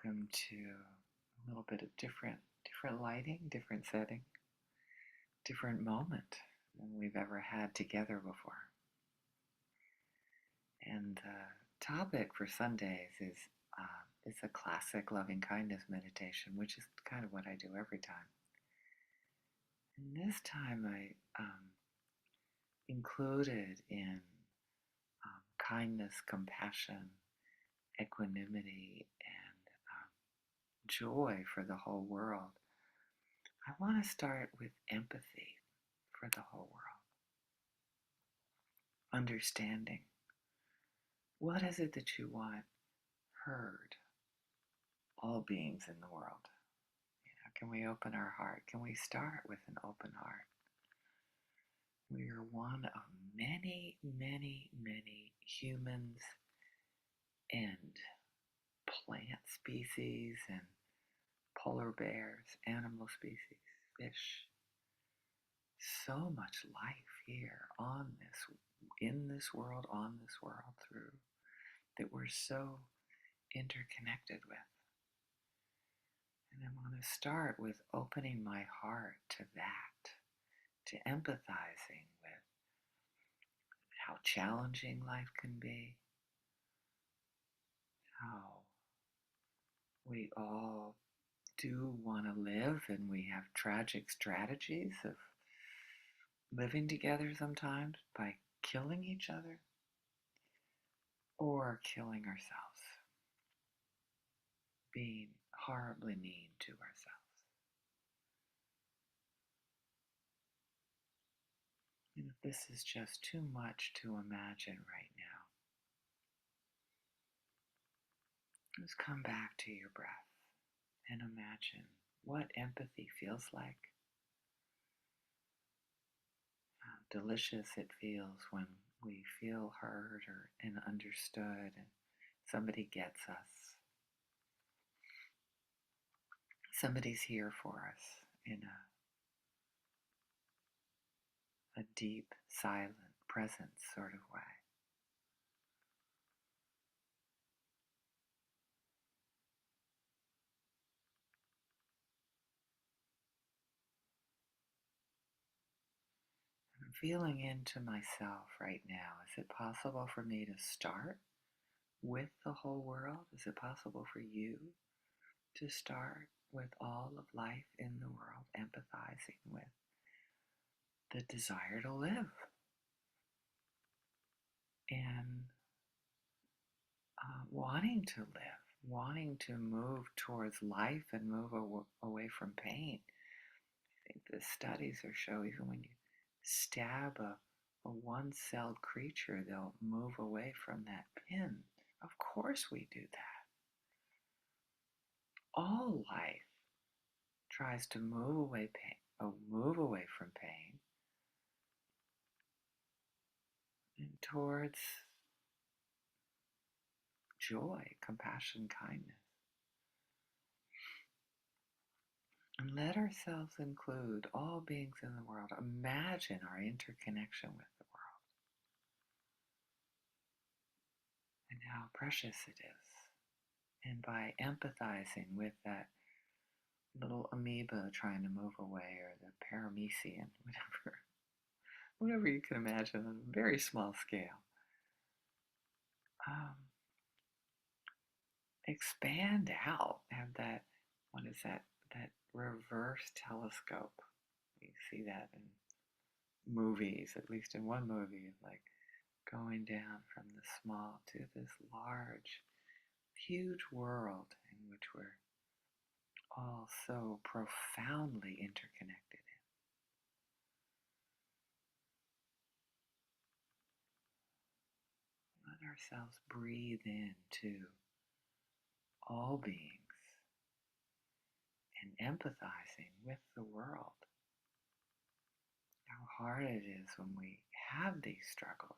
Welcome to a little bit of different lighting, different setting, different moment than we've ever had together before. And the topic for Sundays is it's a classic loving kindness meditation, which is kind of what I do every time. And this time I included in kindness, compassion, equanimity, and joy for the whole world. I want to start with empathy for the whole world, understanding. What is it that you want heard, all beings in the world? Can we open our heart? Can we start with an open heart? We are one of many, many, many humans and plant species and polar bears, animal species, fish. So much life here in this world, on this world, through, that we're so interconnected with. And I want to start with opening my heart to that, to empathizing with how challenging life can be, how we all do want to live, and we have tragic strategies of living together sometimes by killing each other or killing ourselves, being horribly mean to ourselves. And if this is just too much to imagine right now, just come back to your breath and imagine what empathy feels like, how delicious it feels when we feel heard and understood and somebody gets us. Somebody's here for us in a deep, silent, present sort of way. I'm feeling into myself right now. Is it possible for me to start with the whole world? Is it possible for you to start with all of life in the world, empathizing with the desire to live and wanting to live, wanting to move towards life and move away from pain? I think the studies are showing even when you stab a one-celled creature, they'll move away from that pin. Of course we do that. All life tries to move away from pain and towards joy, compassion, kindness. And let ourselves include all beings in the world. Imagine our interconnection with the world and how precious it is. And by empathizing with that little amoeba trying to move away, or the paramecium, whatever you can imagine on a very small scale, um, expand out, have that, what is that reverse telescope. You see that in movies, at least in one movie, like going down from the small to this large, huge world in which we're all so profoundly interconnected in. Let ourselves breathe into all beings and empathizing with the world. How hard it is when we have these struggles,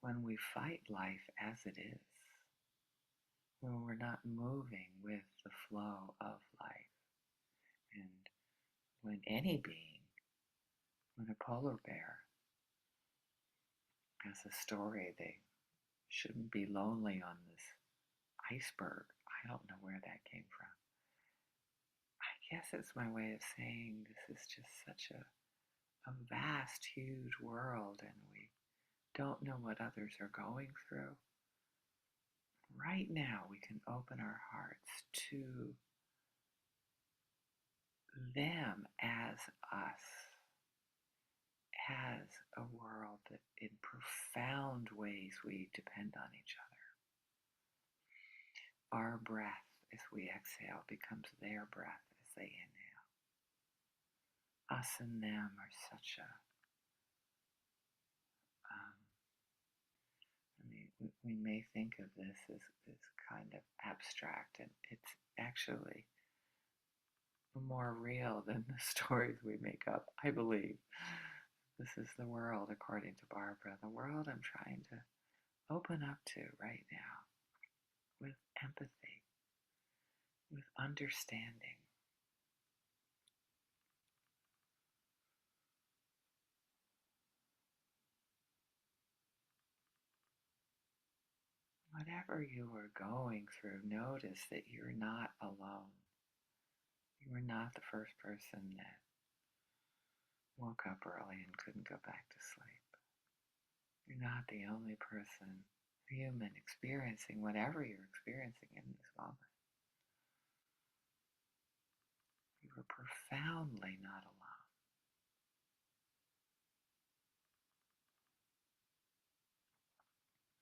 when we fight life as it is, when we're not moving with the flow of life. And when any being, when a polar bear has a story, they shouldn't be lonely on this I don't know where that came from. I guess it's my way of saying this is just such a vast, huge world, and we don't know what others are going through. Right now, we can open our hearts to them as us, as a world that in profound ways we depend on each other. Our breath as we exhale becomes their breath as they inhale. Us and them are such a, I mean, we may think of this as kind of abstract, and it's actually more real than the stories we make up, I believe. This is the world, according to Barbara, the world I'm trying to open up to right now with empathy, with understanding. Whatever you are going through, notice that you're not alone. You are not the first person that woke up early and couldn't go back to sleep. You're not the only person, human, experiencing whatever you're experiencing in this moment. You are profoundly not alone.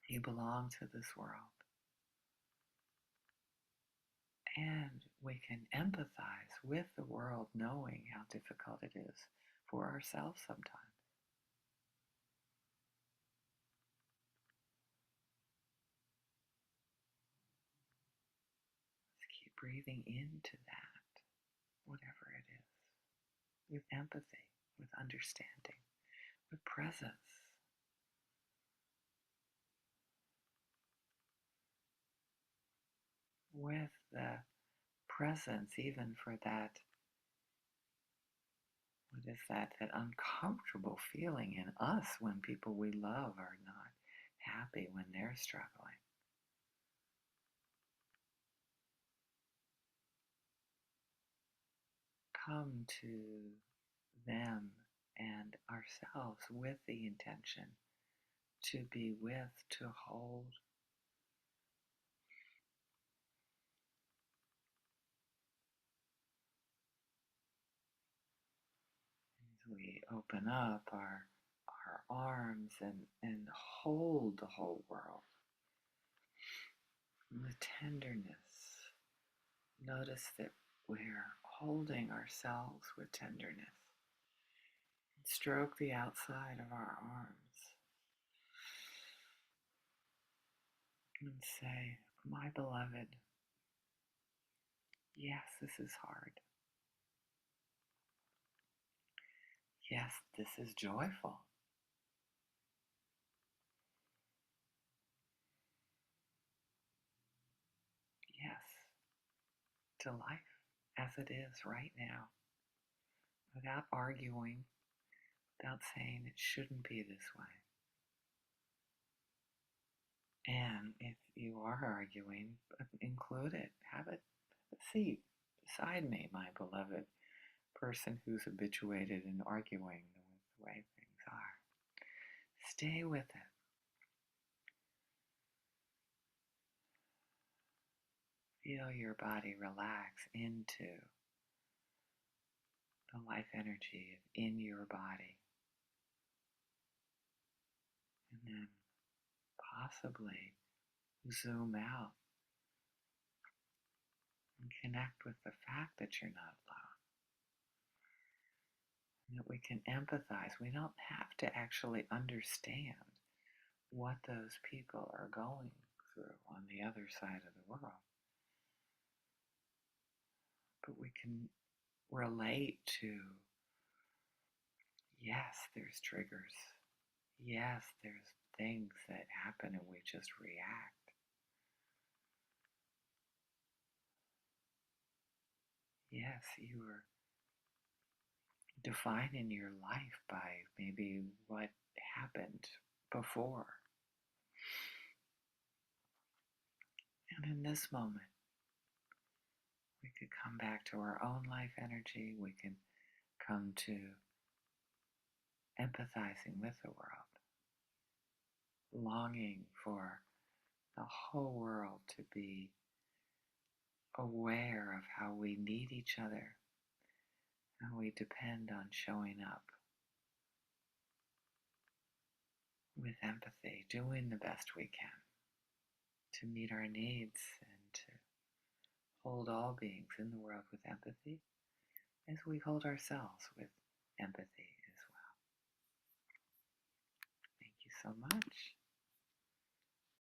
You belong to this world. And we can empathize with the world knowing how difficult it is for ourselves sometimes. Let's keep breathing into that, whatever it is, with empathy, with understanding, with presence, with the presence even for that, what is that uncomfortable feeling in us when people we love are not happy, when they're struggling. Come to them and ourselves with the intention to be with, to hold. As we open up our arms and hold the whole world. And with tenderness, notice that we're holding ourselves with tenderness. Stroke the outside of our arms and say, my beloved, yes, this is hard. Yes, this is joyful. Yes, to life as it is right now, without arguing, without saying it shouldn't be this way. And if you are arguing, include it. Have a seat beside me, my beloved person who's habituated in arguing with the way things are. Stay with it. Feel your body relax into the life energy in your body. And then possibly zoom out and connect with the fact that you're not alone. And that we can empathize. We don't have to actually understand what those people are going through on the other side of the world. But we can relate to, yes, there's triggers. Yes, there's things that happen and we just react. Yes, you are defining your life by maybe what happened before. And in this moment, could come back to our own life energy. We can come to empathizing with the world, longing for the whole world to be aware of how we need each other, how we depend on showing up with empathy, doing the best we can to meet our needs and to hold all beings in the world with empathy as we hold ourselves with empathy as well. Thank you so much.